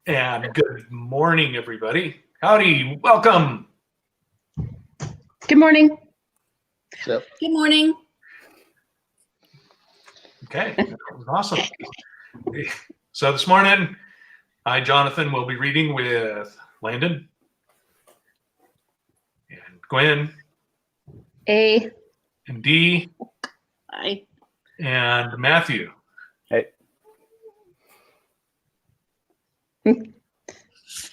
And good morning, everybody. Howdy, welcome. Good morning. Yep. Good morning. Okay, that was awesome. So this morning, I, Jonathan, will be reading with Landon and Gwen A. and Dee Hi. and Matthew. Hey.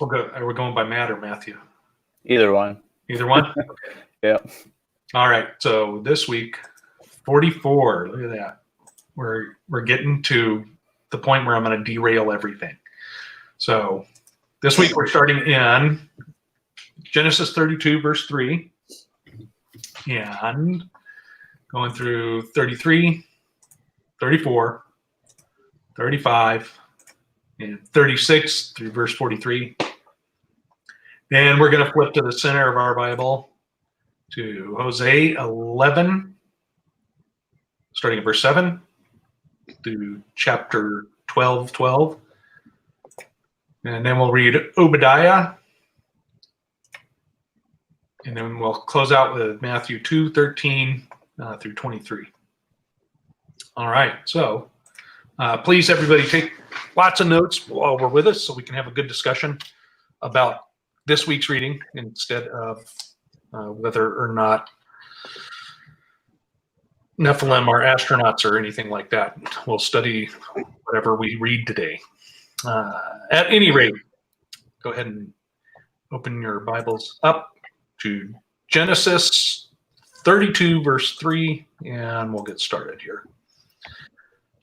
We're going by Matt or Matthew? Either one. Either one? Yeah. All right, so this week, 44, look at that. We're getting to the point where I'm going to derail everything. So this week we're starting in Genesis 32, verse 3, and going through 33, 34, 35, and 36 through verse 43. Then we're going to flip to the center of our Bible to HOSEA 11, starting at verse 7 through chapter 12. And then we'll read Obadiah. And then we'll close out with Matthew 2:13 through 23. All right, so please, everybody, take lots of notes while we're with us so we can have a good discussion about this week's reading instead of whether or not Nephilim are astronauts or anything like that. We'll study whatever we read today. At any rate, go ahead and open your Bibles up to Genesis 32, verse 3, and we'll get started here.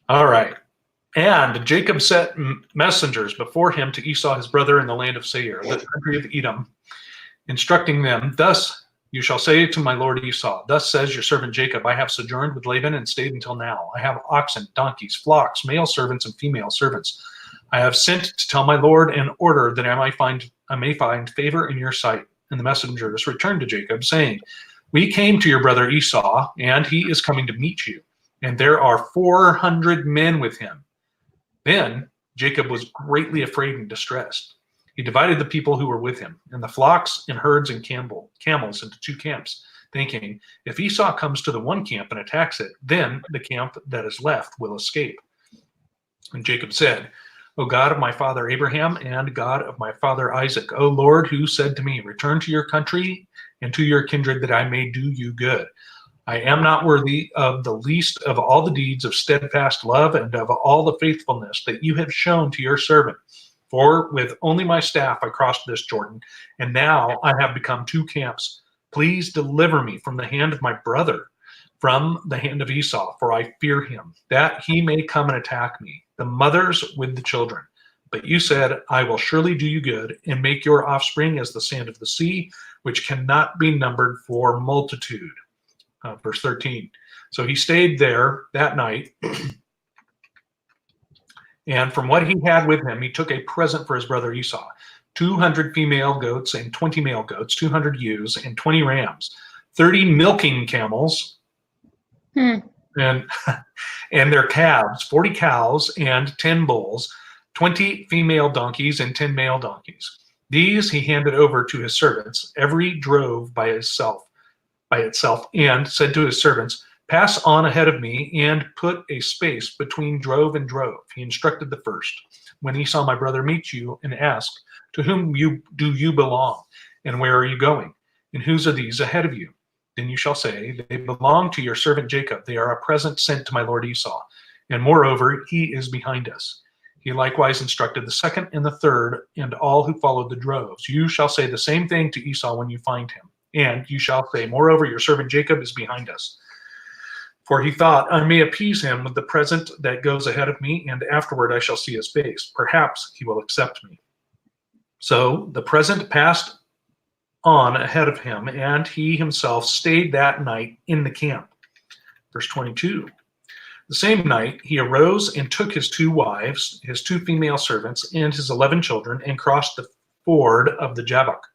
All right. And Jacob sent messengers before him to Esau his brother in the land of Seir, the country of Edom, instructing them, "Thus you shall say to my lord Esau, thus says your servant Jacob, I have sojourned with Laban and stayed until now. I have oxen, donkeys, flocks, male servants, and female servants. I have sent to tell my lord in order that I may find favor in your sight." And the messengers returned to Jacob, saying, "We came to your brother Esau, and he is coming to meet you, and there are 400 men with him." Then Jacob was greatly afraid and distressed. He divided the people who were with him, and the flocks and herds and camels into two camps, thinking, if Esau comes to the one camp and attacks it, then the camp that is left will escape. And Jacob said, "O God of my father Abraham and God of my father Isaac, O Lord, who said to me, return to your country and to your kindred that I may do you good. I am not worthy of the least of all the deeds of steadfast love and of all the faithfulness that you have shown to your servant. For with only my staff I crossed this Jordan, and now I have become two camps. Please deliver me from the hand of my brother, from the hand of Esau, for I fear him, that he may come and attack me, the mothers with the children. But you said, I will surely do you good, and make your offspring as the sand of the sea, which cannot be numbered for multitude." Verse 13. So he stayed there that night, and from what he had with him, he took a present for his brother Esau, 200 female goats and 20 male goats, 200 ewes and 20 rams, 30 milking camels, and their calves, 40 cows and 10 bulls, 20 female donkeys and 10 male donkeys. These he handed over to his servants, every drove by itself, and said to his servants, "Pass on ahead of me and put a space between drove and drove." He instructed the first, "When Esau my brother meets you and asks, to whom do you belong, and where are you going, and whose are these ahead of you? Then you shall say, they belong to your servant Jacob. They are a present sent to my lord Esau, and moreover, he is behind us." He likewise instructed the second and the third and all who followed the droves. "You shall say the same thing to Esau when you find him. And you shall say, moreover, your servant Jacob is behind us. For he thought, I may appease him with the present that goes ahead of me, and afterward I shall see his face. Perhaps he will accept me." So the present passed on ahead of him, and he himself stayed that night in the camp. Verse 22. The same night he arose and took his 2 wives, his 2 female servants, and his 11 children, and crossed the ford of the Jabbok.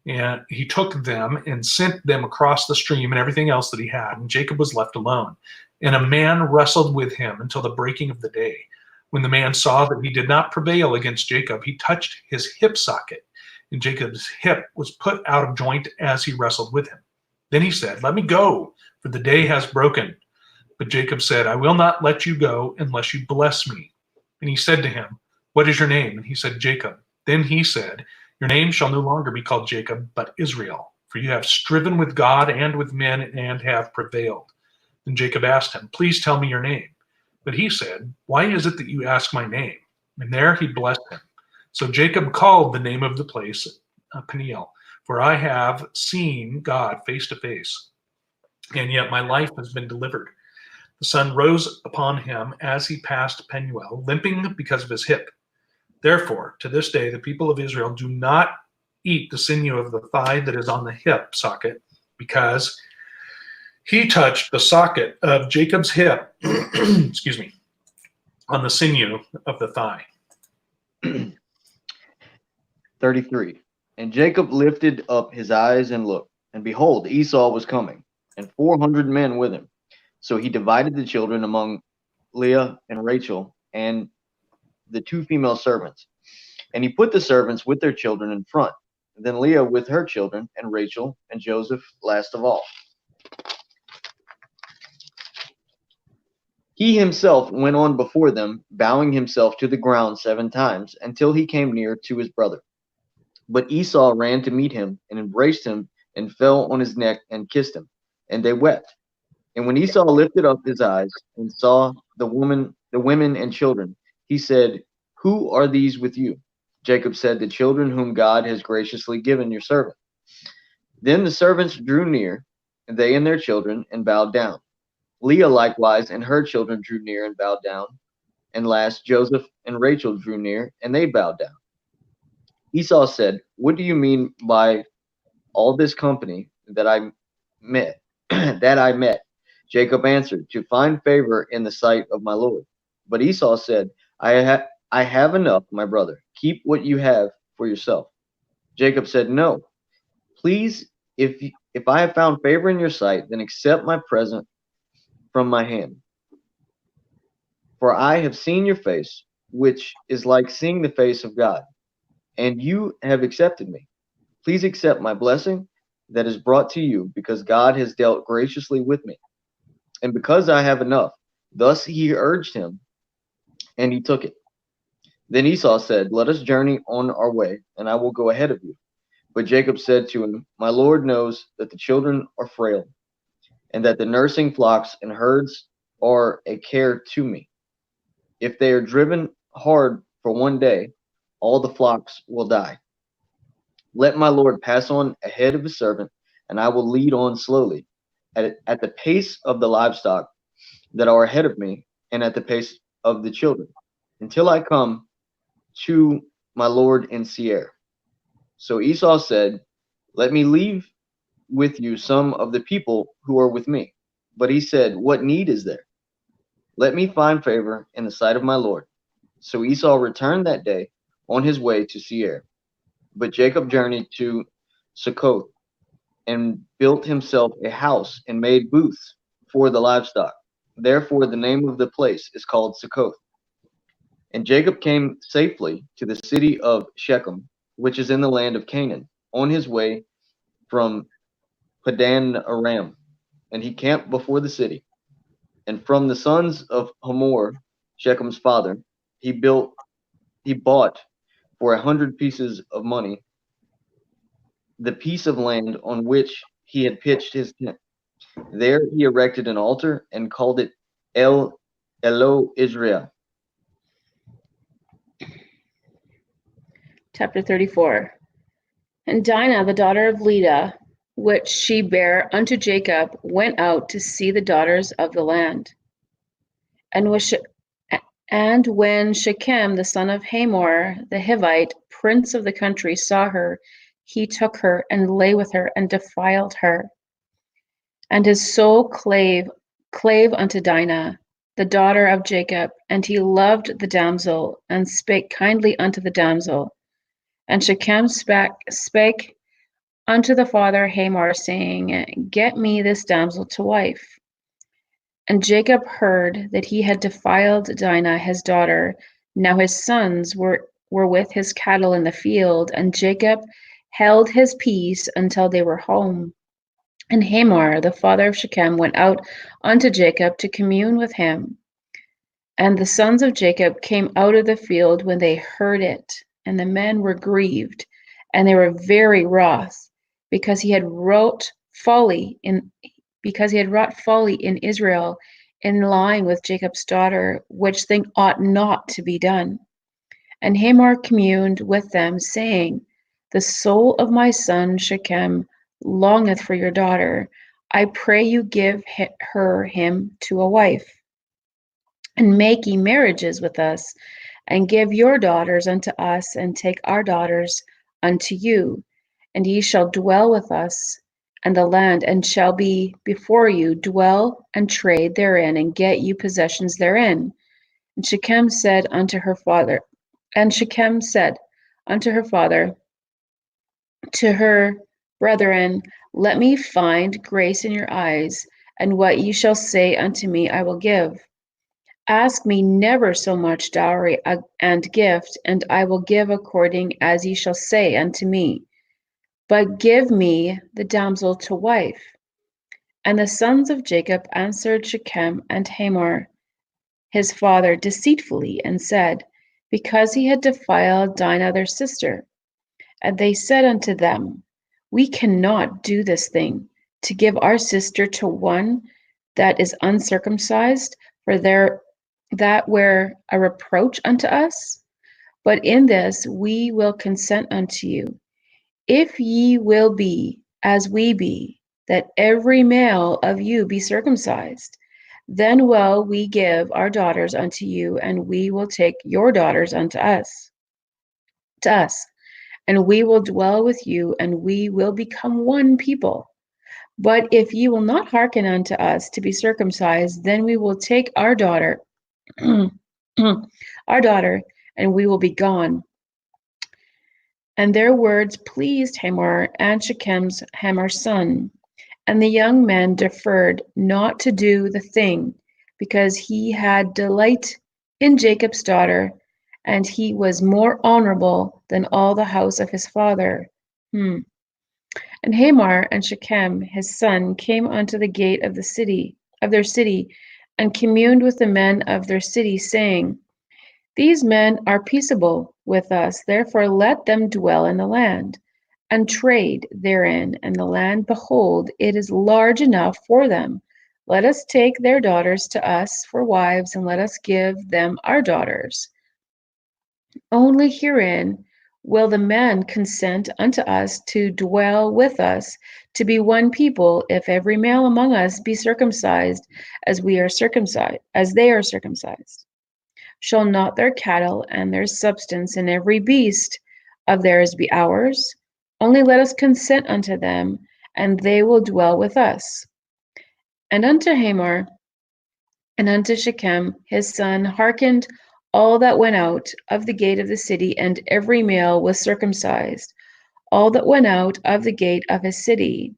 And he took them and sent them across the stream and everything else that he had. And Jacob was left alone. And a man wrestled with him until the breaking of the day. When the man saw that he did not prevail against Jacob, he touched his hip socket, and Jacob's hip was put out of joint as he wrestled with him. Then he said, "Let me go, for the day has broken." But Jacob said, "I will not let you go unless you bless me." And he said to him, "What is your name?" And he said, "Jacob." Then he said, "Your name shall no longer be called Jacob, but Israel, for you have striven with God and with men and have prevailed." Then Jacob asked him, "Please tell me your name." But he said, "Why is it that you ask my name?" And there he blessed him. So Jacob called the name of the place Peniel, for I have seen God face to face, and yet my life has been delivered. The sun rose upon him as he passed Penuel, limping because of his hip. Therefore, to this day, the people of Israel do not eat the sinew of the thigh that is on the hip socket, because he touched the socket of Jacob's hip, excuse me, on the sinew of the thigh. 33. And Jacob lifted up his eyes and looked, and behold, Esau was coming, and 400 men with him. So he divided the children among Leah and Rachel and the 2 female servants. And he put the servants with their children in front, then Leah with her children, and Rachel and Joseph last of all. He himself went on before them, bowing himself to the ground 7 times, until he came near to his brother. But Esau ran to meet him and embraced him and fell on his neck and kissed him, and they wept. And when Esau lifted up his eyes and saw the women and children, he said, "Who are these with you?" Jacob said, "The children whom God has graciously given your servant." Then the servants drew near, they and their children, and bowed down. Leah likewise and her children drew near and bowed down. And last, Joseph and Rachel drew near, and they bowed down. Esau said, "What do you mean by all this company that I met? that I met?" Jacob answered, "To find favor in the sight of my Lord." But Esau said, I have enough, my brother. Keep what you have for yourself." Jacob said, "No. Please, if I have found favor in your sight, then accept my present from my hand. For I have seen your face, which is like seeing the face of God, and you have accepted me. Please accept my blessing that is brought to you, because God has dealt graciously with me, and because I have enough." Thus he urged him, and he took it. Then Esau said, "Let us journey on our way, and I will go ahead of you." But Jacob said to him, "My Lord knows that the children are frail, and that the nursing flocks and herds are a care to me. If they are driven hard for one day, all the flocks will die. Let my Lord pass on ahead of his servant, and I will lead on slowly, at the pace of the livestock that are ahead of me, and at the pace of the children, until I come to my Lord in Seir." So Esau said, "Let me leave with you some of the people who are with me." But he said, "What need is there? Let me find favor in the sight of my Lord." So Esau returned that day on his way to Seir. But Jacob journeyed to Succoth and built himself a house and made booths for the livestock. Therefore the name of the place is called Succoth. And Jacob came safely to the city of Shechem, which is in the land of Canaan, on his way from Padan Aram, and he camped before the city. And from the sons of Hamor, Shechem's father, he bought for 100 pieces of money the piece of land on which he had pitched his tent. There he erected an altar and called it Elo Israel. Chapter 34. And Dinah, the daughter of Leah, which she bare unto Jacob, went out to see the daughters of the land. And when Shechem, the son of Hamor, the Hivite, prince of the country, saw her, he took her and lay with her and defiled her. And his soul clave unto Dinah, the daughter of Jacob, and he loved the damsel, and spake kindly unto the damsel. And Shechem spake unto the father Hamor, saying, Get me this damsel to wife. And Jacob heard that he had defiled Dinah his daughter. Now his sons were with his cattle in the field, and Jacob held his peace until they were home. And Hamor, the father of Shechem, went out unto Jacob to commune with him. And the sons of Jacob came out of the field when they heard it, and the men were grieved, and they were very wroth, because he had wrought folly in Israel, in lying with Jacob's daughter, which thing ought not to be done. And Hamor communed with them, saying, The soul of my son Shechem longeth for your daughter. I pray you give him to a wife, and make ye marriages with us, and give your daughters unto us, and take our daughters unto you, and ye shall dwell with us, and the land, and shall be before you, dwell and trade therein, and get you possessions therein. And Shechem said unto her father, to her brethren, Let me find grace in your eyes, and what ye shall say unto me I will give. Ask me never so much dowry and gift, and I will give according as ye shall say unto me. But give me the damsel to wife. And the sons of Jacob answered Shechem and Hamor, his father, deceitfully, and said, Because he had defiled Dinah their sister. And they said unto them, We cannot do this thing, to give our sister to one that is uncircumcised, for that were a reproach unto us. But in this we will consent unto you, if ye will be as we be, that every male of you be circumcised, then will we give our daughters unto you, and we will take your daughters unto us, and we will dwell with you, and we will become one people. But if ye will not hearken unto us to be circumcised, then we will take our daughter, and we will be gone. And their words pleased Hamor and Hamor's son. And the young men deferred not to do the thing, because he had delight in Jacob's daughter, and he was more honorable than all the house of his father. And Hamor and Shechem his son came unto the gate of their city, and communed with the men of their city, saying, These men are peaceable with us, therefore let them dwell in the land, and trade therein, and the land, behold, it is large enough for them. Let us take their daughters to us for wives, and let us give them our daughters. Only herein will the men consent unto us to dwell with us, to be one people, if every male among us be circumcised, as they are circumcised. Shall not their cattle and their substance and every beast of theirs be ours? Only let us consent unto them, and they will dwell with us. And unto Hamor and unto Shechem his son hearkened all that went out of the gate of the city, and every male was circumcised, all that went out of the gate of his city.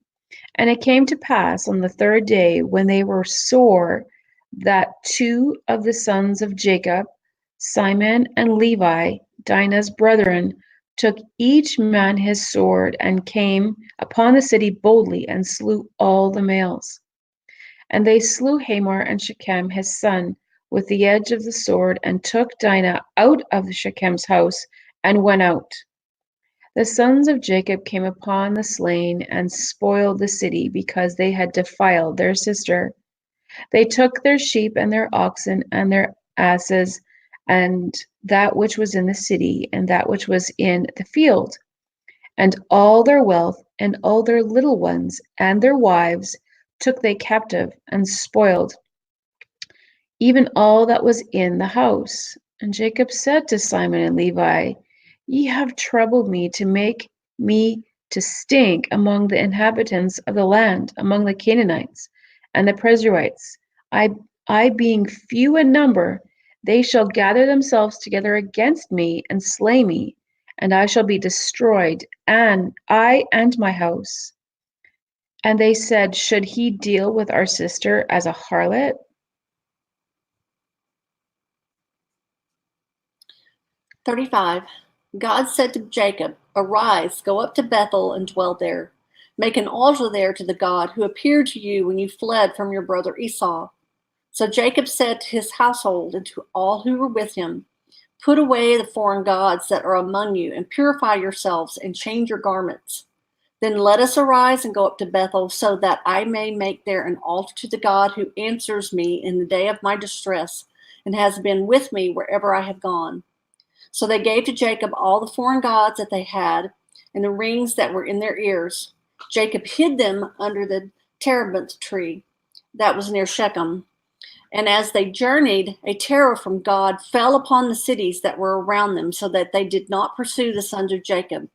And it came to pass on the third day, when they were sore, that two of the sons of Jacob, Simon and Levi, Dinah's brethren, took each man his sword, and came upon the city boldly, and slew all the males. And they slew Hamor and Shechem his son with the edge of the sword, and took Dinah out of Shechem's house, and went out. The sons of Jacob came upon the slain, and spoiled the city, because they had defiled their sister. They took their sheep and their oxen and their asses, and that which was in the city, and that which was in the field, and all their wealth, and all their little ones, and their wives took they captive, and spoiled, even all that was in the house. And Jacob said to Simon and Levi, Ye have troubled me to make me to stink among the inhabitants of the land, among the Canaanites and the Perizzites. I being few in number, they shall gather themselves together against me and slay me, and I shall be destroyed, and I and my house. And they said, Should he deal with our sister as a harlot? 35. God said to Jacob, "Arise, go up to Bethel and dwell there. Make an altar there to the God who appeared to you when you fled from your brother Esau." So Jacob said to his household and to all who were with him, "Put away the foreign gods that are among you, and purify yourselves, and change your garments. Then let us arise and go up to Bethel, so that I may make there an altar to the God who answers me in the day of my distress, and has been with me wherever I have gone." So they gave to Jacob all the foreign gods that they had, and the rings that were in their ears. Jacob hid them under the terebinth tree that was near Shechem. And as they journeyed, a terror from God fell upon the cities that were around them, so that they did not pursue the sons of Jacob.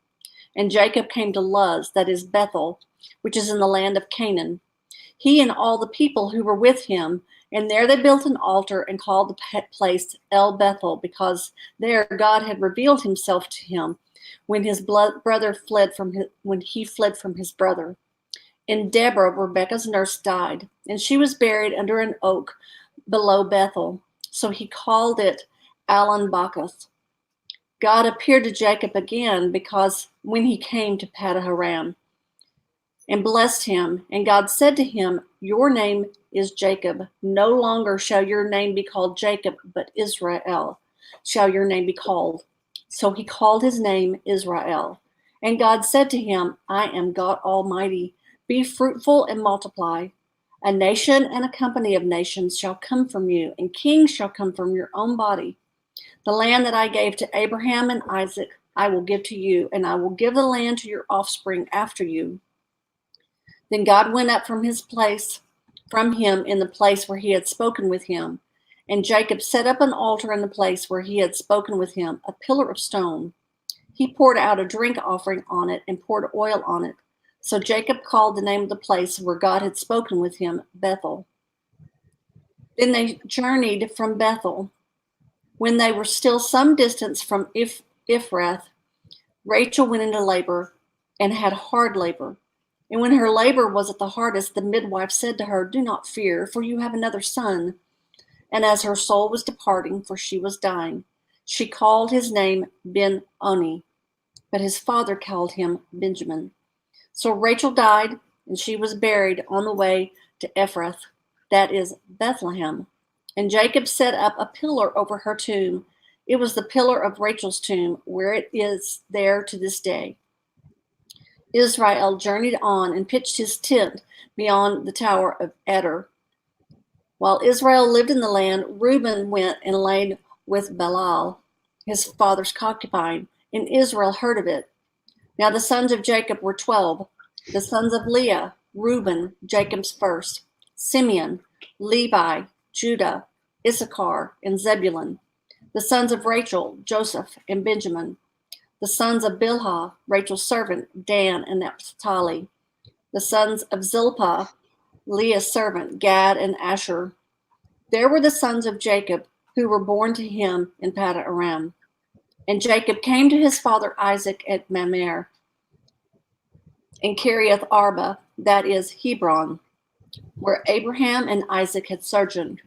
And Jacob came to Luz, that is Bethel, which is in the land of Canaan, he and all the people who were with him. And there they built an altar and called the place El Bethel, because there God had revealed himself to him when his brother fled from his brother. In Deborah, Rebekah's nurse died, and she was buried under an oak below Bethel. So he called it Alon-Bakuth. God appeared to Jacob again because when he came to Paddan-aram, and blessed him. And God said to him, "Your name is Jacob. No longer shall your name be called Jacob, but Israel shall your name be called." So he called his name Israel. And God said to him, "I am God Almighty. Be fruitful and multiply. A nation and a company of nations shall come from you, and kings shall come from your own body. The land that I gave to Abraham and Isaac, I will give to you, and I will give the land to your offspring after you." Then God went up from him in the place where he had spoken with him. And Jacob set up an altar in the place where he had spoken with him, a pillar of stone. He poured out a drink offering on it and poured oil on it. So Jacob called the name of the place where God had spoken with him, Bethel. Then they journeyed from Bethel. When they were still some distance from Ephrath, Rachel went into labor and had hard labor. And when her labor was at the hardest, the midwife said to her, "Do not fear, for you have another son." And as her soul was departing, for she was dying, she called his name Ben-Oni, but his father called him Benjamin. So Rachel died, and she was buried on the way to Ephrath, that is Bethlehem. And Jacob set up a pillar over her tomb. It was the pillar of Rachel's tomb, where it is there to this day. Israel journeyed on and pitched his tent beyond the tower of Eder. While Israel lived in the land, Reuben went and lay with Bilhah, his father's concubine, and Israel heard of it. Now the sons of Jacob were 12. The sons of Leah, Reuben, Jacob's first, Simeon, Levi, Judah, Issachar, and Zebulun. The sons of Rachel, Joseph, and Benjamin. The sons of Bilhah, Rachel's servant, Dan and Naphtali. The sons of Zilpah, Leah's servant, Gad and Asher. There were the sons of Jacob who were born to him in Paddan-aram. And Jacob came to his father Isaac at Mamre, in Kiriath Arba, that is Hebron, where Abraham and Isaac had sojourned.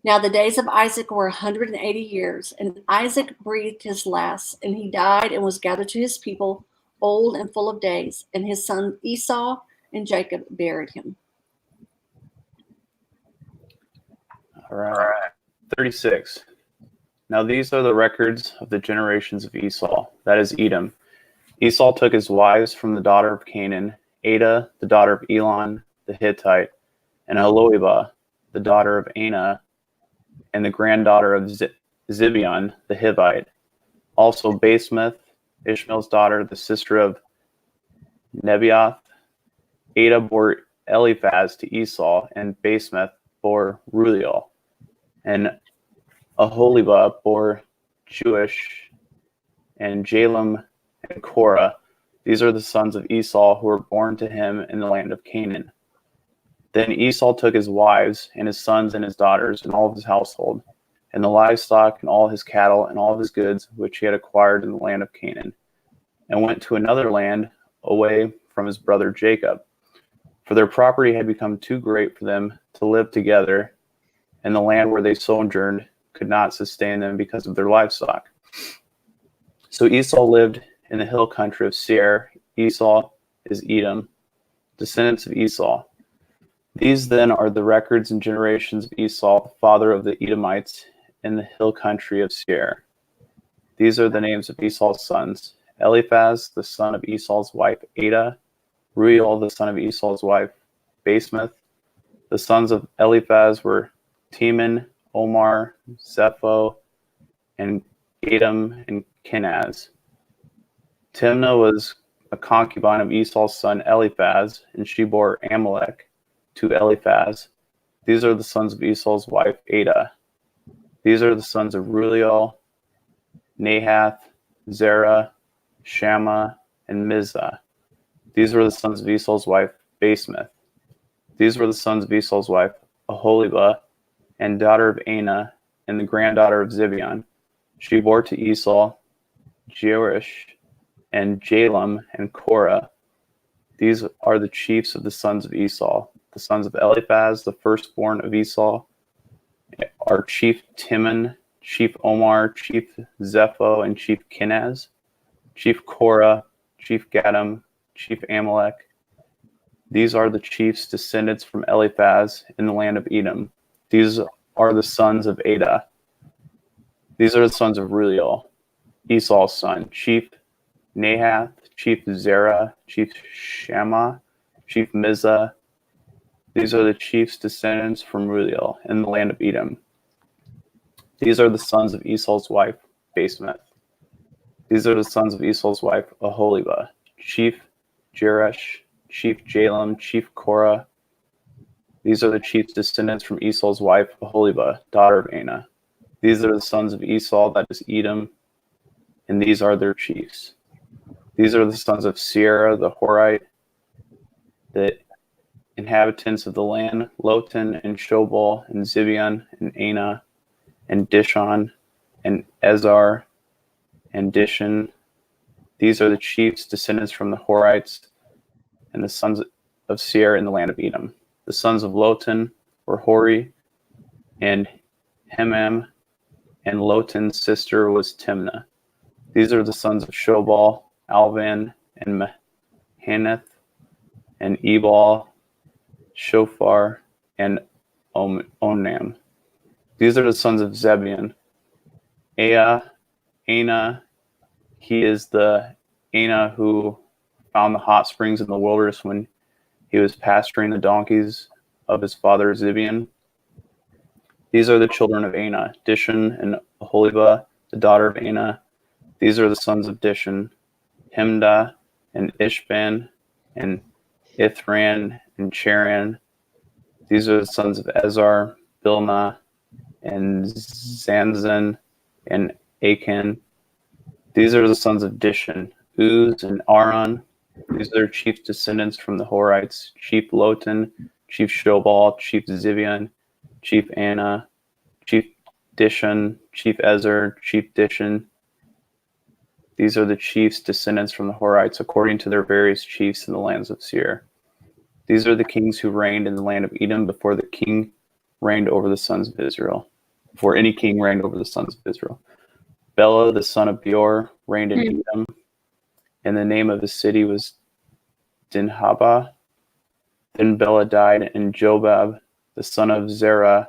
Now the days of Isaac were 180 years, and Isaac breathed his last, and he died and was gathered to his people, old and full of days, and his son Esau and Jacob buried him. All right. 36. Now these are the records of the generations of Esau, that is Edom. Esau took his wives from the daughter of Canaan, Adah, the daughter of Elon, the Hittite, and Aholibah, the daughter of Anah, and the granddaughter of Zibeon, the Hivite. Also Basemath, Ishmael's daughter, the sister of Nebaioth. Adah bore Eliphaz to Esau, and Basemath bore Reuel. And Aholibah bore Jeush, and Jalem, and Korah. These are the sons of Esau who were born to him in the land of Canaan. Then Esau took his wives, and his sons, and his daughters, and all of his household, and the livestock, and all his cattle, and all of his goods, which he had acquired in the land of Canaan, and went to another land away from his brother Jacob. For their property had become too great for them to live together, and the land where they sojourned could not sustain them because of their livestock. So Esau lived in the hill country of Seir. Esau is Edom, descendants of Esau. These then are the records and generations of Esau, the father of the Edomites, in the hill country of Seir. These are the names of Esau's sons: Eliphaz, the son of Esau's wife Adah; Reuel, the son of Esau's wife Basemath. The sons of Eliphaz were Teman, Omar, Zepho, and Gatam, and Kenaz. Timnah was a concubine of Esau's son Eliphaz, and she bore Amalek to Eliphaz. These are the sons of Esau's wife Adah. These are the sons of Reuel, Nahath, Zerah, Shammah, and Mizah. These were the sons of Esau's wife Basemath. These were the sons of Esau's wife Aholibah, and daughter of Anah, and the granddaughter of Zibeon. She bore to Esau Jerish, and Jalam, and Korah. These are the chiefs of the sons of Esau. The sons of Eliphaz, the firstborn of Esau, are chief Timon, chief Omar, chief Zepho, and chief Kenaz, chief Korah, chief Gatam, chief Amalek. These are the chiefs descendants from Eliphaz in the land of Edom. These are the sons of Adah. These are the sons of Reuel, Esau's son: chief Nahath, chief Zerah, chief Shammah, chief Mizah. These are the chiefs descendants from Reuel in the land of Edom. These are the sons of Esau's wife Basemath. These are the sons of Esau's wife Aholibah: chief Jerish, chief Jalam, chief Korah. These are the chiefs descendants from Esau's wife Aholibah, daughter of Anah. These are the sons of Esau, that is Edom, and these are their chiefs. These are the sons of Sierra the Horite, the inhabitants of the land: Lotan, and Shobal, and Zibeon, and Anah, and Dishon, and Ezar, and Dishon. These are the chiefs descendants from the Horites, and the sons of Seir in the land of Edom. The sons of Lotan were Hori and Hemam, and Lotan's sister was Timnah. These are the sons of Shobal: Alvan, and Mahanath, and Ebal, Shofar, and Onam. These are the sons of Zebeon: Anah. He is the Anah who found the hot springs in the wilderness when he was pasturing the donkeys of his father Zibeon. These are the children of Anah: Dishon and Aholibah, the daughter of Anah. These are the sons of Dishon: Hemdah, and Ishban, and Ithran, and Charan. These are the sons of Ezar: Bilnah, and Zanzan, and Achan. These are the sons of Dishon: Uz and Aron. These are their chief descendants from the Horites: chief Lotan, chief Shobal, chief Zibeon, chief Anah, chief Dishon, chief Ezer, chief Dishon. These are the chiefs descendants from the Horites according to their various chiefs in the lands of Seir. These are the kings who reigned in the land of Edom before the king reigned over the sons of Israel. Before any king reigned over the sons of Israel. Bela, the son of Beor, reigned in Edom, and the name of his city was Dinhabah. Then Bela died, and Jobab, the son of Zerah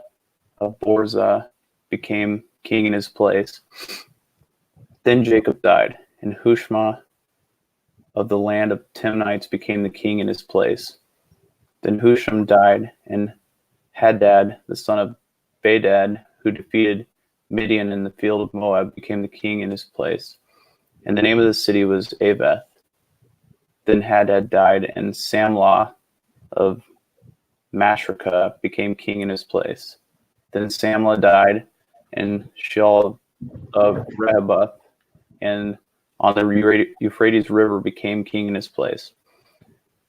of Borza, became king in his place. Then Jacob died, and Hushma of the land of Timnites became the king in his place. Then Husham died, and Hadad, the son of Bedad, who defeated Midian in the field of Moab, became the king in his place. And the name of the city was Aveth. Then Hadad died, and Samlah of Masrekah became king in his place. Then Samlah died, and Shaul of Rehoboth, and on the Euphrates River became king in his place.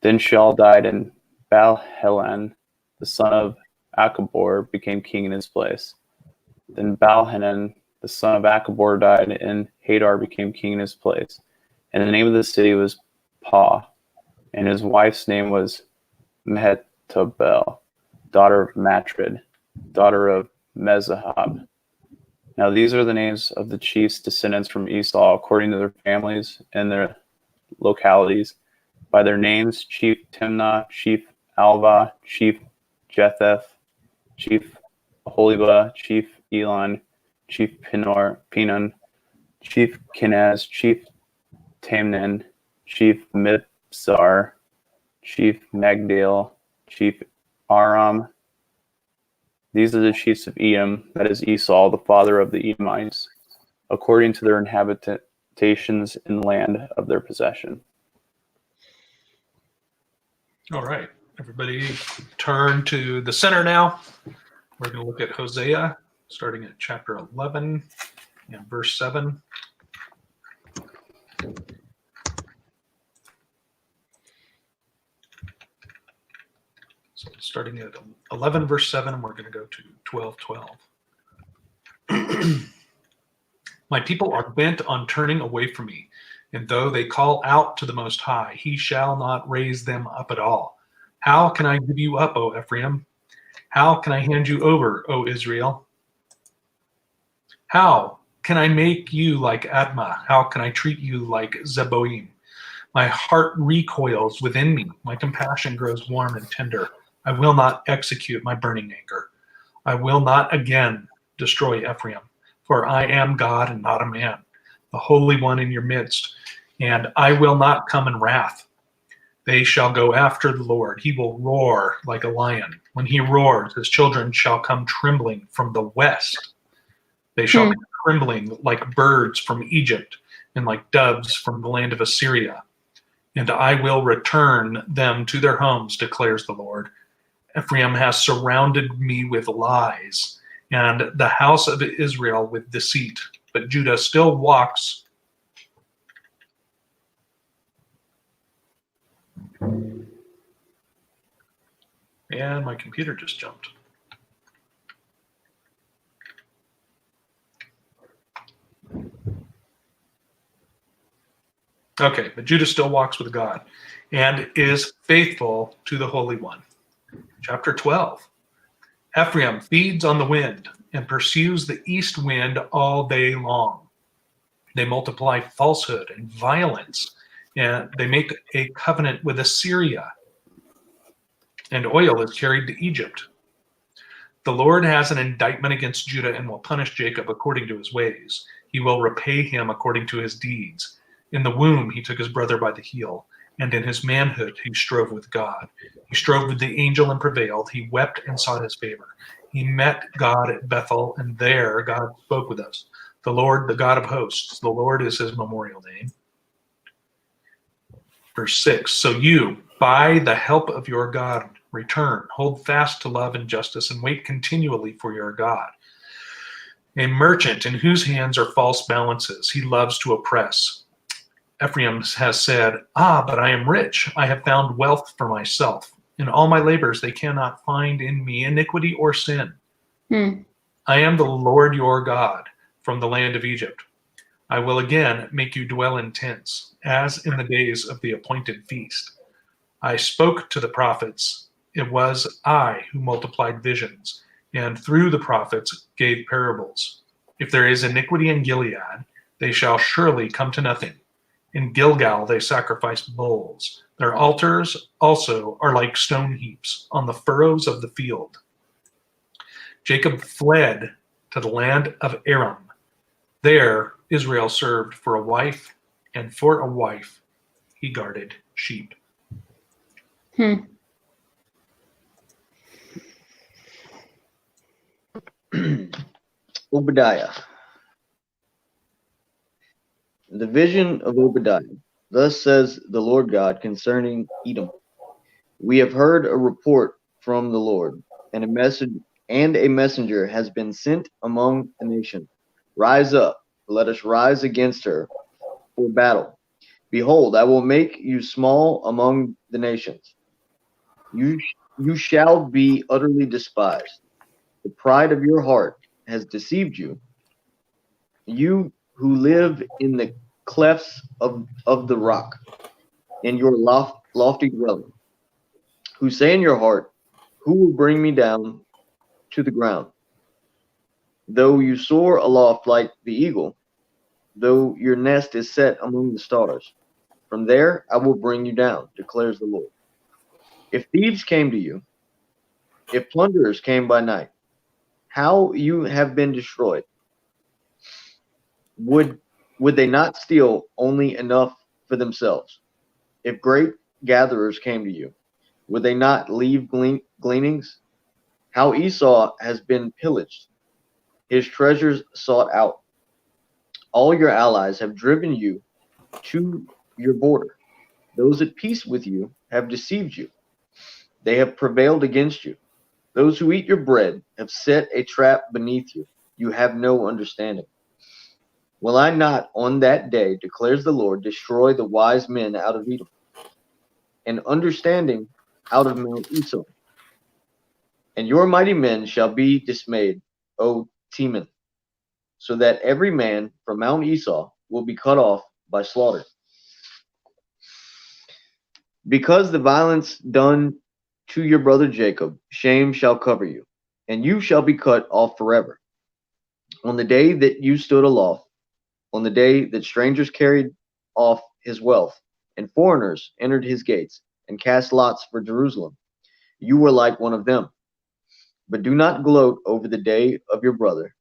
Then Shaul died, and Baal-Hanan, the son of Achbor, became king in his place. Then Baal-Hanan, the son of Achbor, died, and Hadar became king in his place. And the name of the city was Pah, and his wife's name was Mehetabel, daughter of Matred, daughter of Mezahab. Now these are the names of the chiefs' descendants from Esau, according to their families and their localities. By their names, Chief Timnah, Chief Alva, Chief Jetheth, Chief Aholibah, Chief Elon, Chief Pinon, Chief Kenaz, Chief Tamnan, Chief Mibzar, Chief Magdal, Chief Aram. These are the chiefs of Edom, that is Esau, the father of the Edomites, according to their inhabitations in the land of their possession. All right, everybody turn to the center now. We're going to look at Hosea, starting at chapter 11 and verse 7. So starting at 11 verse 7, we're going to go to 12:12. My people are bent on turning away from me, and though they call out to the Most High, he shall not raise them up at all. How can I give you up, O Ephraim? How can I hand you over, O Israel? How can I make you like Admah? How can I treat you like Zeboim? My heart recoils within me. My compassion grows warm and tender. I will not execute my burning anger. I will not again destroy Ephraim, for I am God and not a man, the Holy One in your midst, and I will not come in wrath. They shall go after the Lord. He will roar like a lion. When he roars, his children shall come trembling from the west. They shall come trembling like birds from Egypt and like doves from the land of Assyria. And I will return them to their homes, declares the Lord. Ephraim has surrounded me with lies, and the house of Israel with deceit. But Judah still walks. And my computer just jumped. Okay, but Judah still walks with God and is faithful to the Holy One. Chapter 12. Ephraim feeds on the wind and pursues the east wind all day long. They multiply falsehood and violence, and they make a covenant with Assyria, and oil is carried to Egypt. The Lord has an indictment against Judah and will punish Jacob according to his ways. He will repay him according to his deeds. In the womb he took his brother by the heel, and in his manhood he strove with God. He strove with the angel and prevailed. He wept and sought his favor. He met God at Bethel, and there God spoke with us. The Lord, the God of hosts, the Lord is his memorial name. Verse 6, so you, by the help of your God, return, hold fast to love and justice, and wait continually for your God. A merchant in whose hands are false balances, he loves to oppress. Ephraim has said, but I am rich. I have found wealth for myself. In all my labors, they cannot find in me iniquity or sin. I am the Lord your God from the land of Egypt. I will again make you dwell in tents, as in the days of the appointed feast. I spoke to the prophets. It was I who multiplied visions, and through the prophets gave parables. If there is iniquity in Gilead, they shall surely come to nothing. In Gilgal they sacrifice bulls. Their altars also are like stone heaps on the furrows of the field. Jacob fled to the land of Aram. There Israel served for a wife, and for a wife he guarded sheep. Obadiah. The vision of Obadiah. Thus says the Lord God concerning Edom. We have heard a report from the Lord, and a messenger has been sent among the nations. Rise up, let us rise against her for battle. Behold, I will make you small among the nations. You shall be utterly despised. The pride of your heart has deceived you. You who live in the clefts of the rock, in your lofty dwelling, who say in your heart, who will bring me down to the ground? Though you soar aloft like the eagle, though your nest is set among the stars, from there I will bring you down, declares the Lord. If thieves came to you, if plunderers came by night, how you have been destroyed. Would they not steal only enough for themselves? If grape gatherers came to you, would they not leave gleanings? How Esau has been pillaged, his treasures sought out. All your allies have driven you to your border. Those at peace with you have deceived you. They have prevailed against you. Those who eat your bread have set a trap beneath you. You have no understanding. Will I not on that day, declares the Lord, destroy the wise men out of Edom, and understanding out of Mount Esau? And your mighty men shall be dismayed, O Teman, so that every man from Mount Esau will be cut off by slaughter. Because the violence done to your brother Jacob, shame shall cover you, and you shall be cut off forever. On the day that you stood aloft, on the day that strangers carried off his wealth, and foreigners entered his gates, and cast lots for Jerusalem, you were like one of them. But do not gloat over the day of your brother,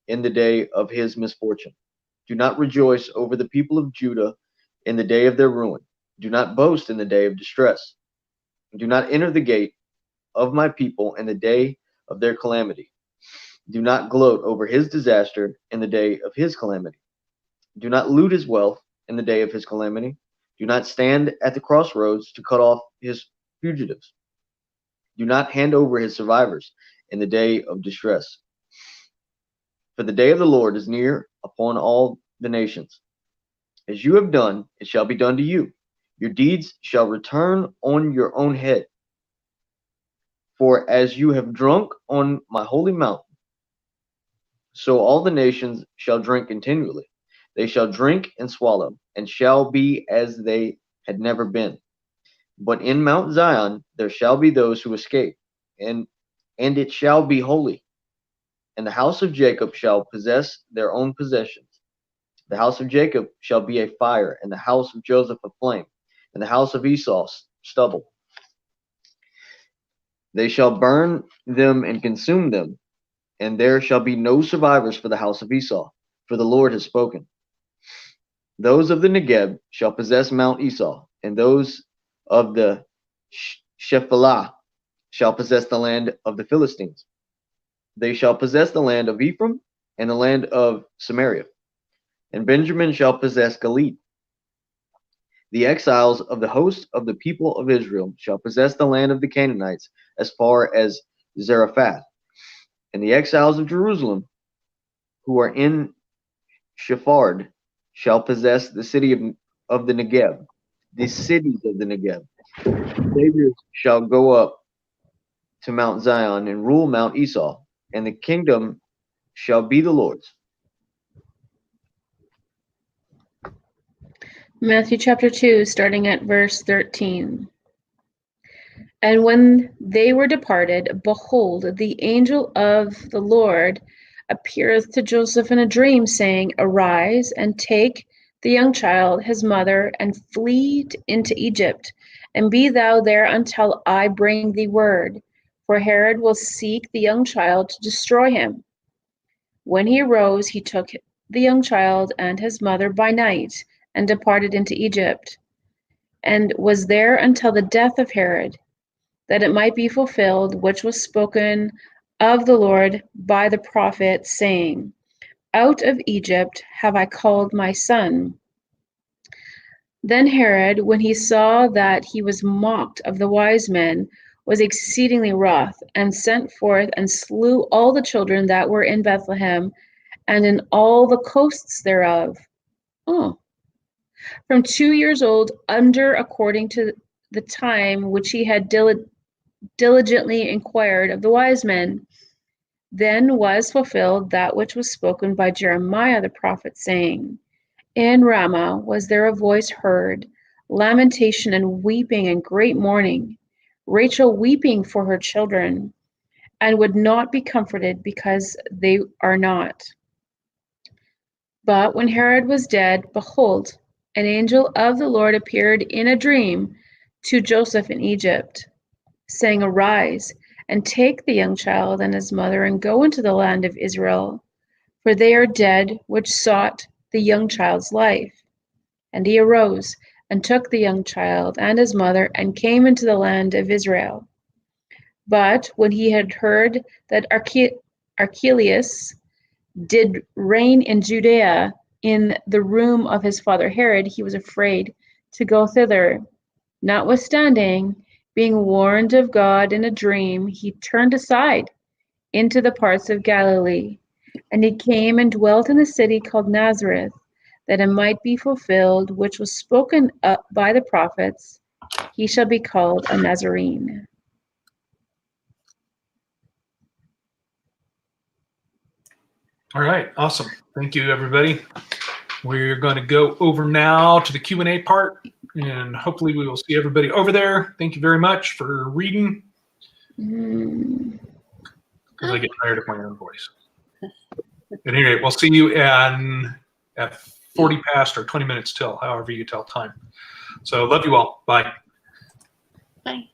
in the day of his misfortune. Do not rejoice over the people of Judah in the day of their ruin. Do not boast in the day of distress. Do not enter the gate of my people in the day of their calamity. Do not gloat over his disaster in the day of his calamity. Do not loot his wealth in the day of his calamity. Do not stand at the crossroads to cut off his fugitives. Do not hand over his survivors in the day of distress. For the day of the Lord is near upon all the nations. As you have done, it shall be done to you. Your deeds shall return on your own head. For as you have drunk on my holy mountain, so all the nations shall drink continually. They shall drink and swallow, and shall be as they had never been. But in Mount Zion there shall be those who escape, and it shall be holy. And the house of Jacob shall possess their own possessions. The house of Jacob shall be a fire, and the house of Joseph a flame, and the house of Esau stubble. They shall burn them and consume them, and there shall be no survivors for the house of Esau, for the Lord has spoken. Those of the Negeb shall possess Mount Esau, and those of the Shephelah shall possess the land of the Philistines. They shall possess the land of Ephraim and the land of Samaria, and Benjamin shall possess Gilead. The exiles of the host of the people of Israel shall possess the land of the Canaanites as far as Zarephath, and the exiles of Jerusalem who are in Shephard shall possess the city of the Negeb, the cities of the Negeb. Saviors shall go up to Mount Zion and rule Mount Esau, and the kingdom shall be the Lord's. Matthew chapter 2, starting at verse 13. And when they were departed, behold, the angel of the Lord appeareth to Joseph in a dream, saying, Arise, and take the young child, his mother, and flee into Egypt, and be thou there until I bring thee word. For Herod will seek the young child to destroy him. When he arose, he took the young child and his mother by night, and departed into Egypt, and was there until the death of Herod, that it might be fulfilled which was spoken of the Lord by the prophet, saying, Out of Egypt have I called my son. Then Herod, when he saw that he was mocked of the wise men, was exceedingly wroth, and sent forth and slew all the children that were in Bethlehem and in all the coasts thereof. From 2 years old under, according to the time which he had diligently inquired of the wise men. Then was fulfilled that which was spoken by Jeremiah the prophet, saying, In Ramah was there a voice heard, lamentation and weeping and great mourning, Rachel weeping for her children, and would not be comforted because they are not. But when Herod was dead, behold, an angel of the Lord appeared in a dream to Joseph in Egypt, saying, Arise, and take the young child and his mother, and go into the land of Israel, for they are dead which sought the young child's life. And he arose, and took the young child and his mother, and came into the land of Israel. But when he had heard that Archelaus did reign in Judea in the room of his father Herod, he was afraid to go thither. Notwithstanding, being warned of God in a dream, he turned aside into the parts of Galilee. And he came and dwelt in a city called Nazareth, that it might be fulfilled, which was spoken by the prophets, he shall be called a Nazarene. All right, awesome. Thank you, everybody. We're going to go over now to the Q&A part, and hopefully we will see everybody over there. Thank you very much for reading, because I get tired of my own voice. At any rate, we'll see you at 40 past or 20 minutes till, however you tell time. So love you all. Bye. Bye.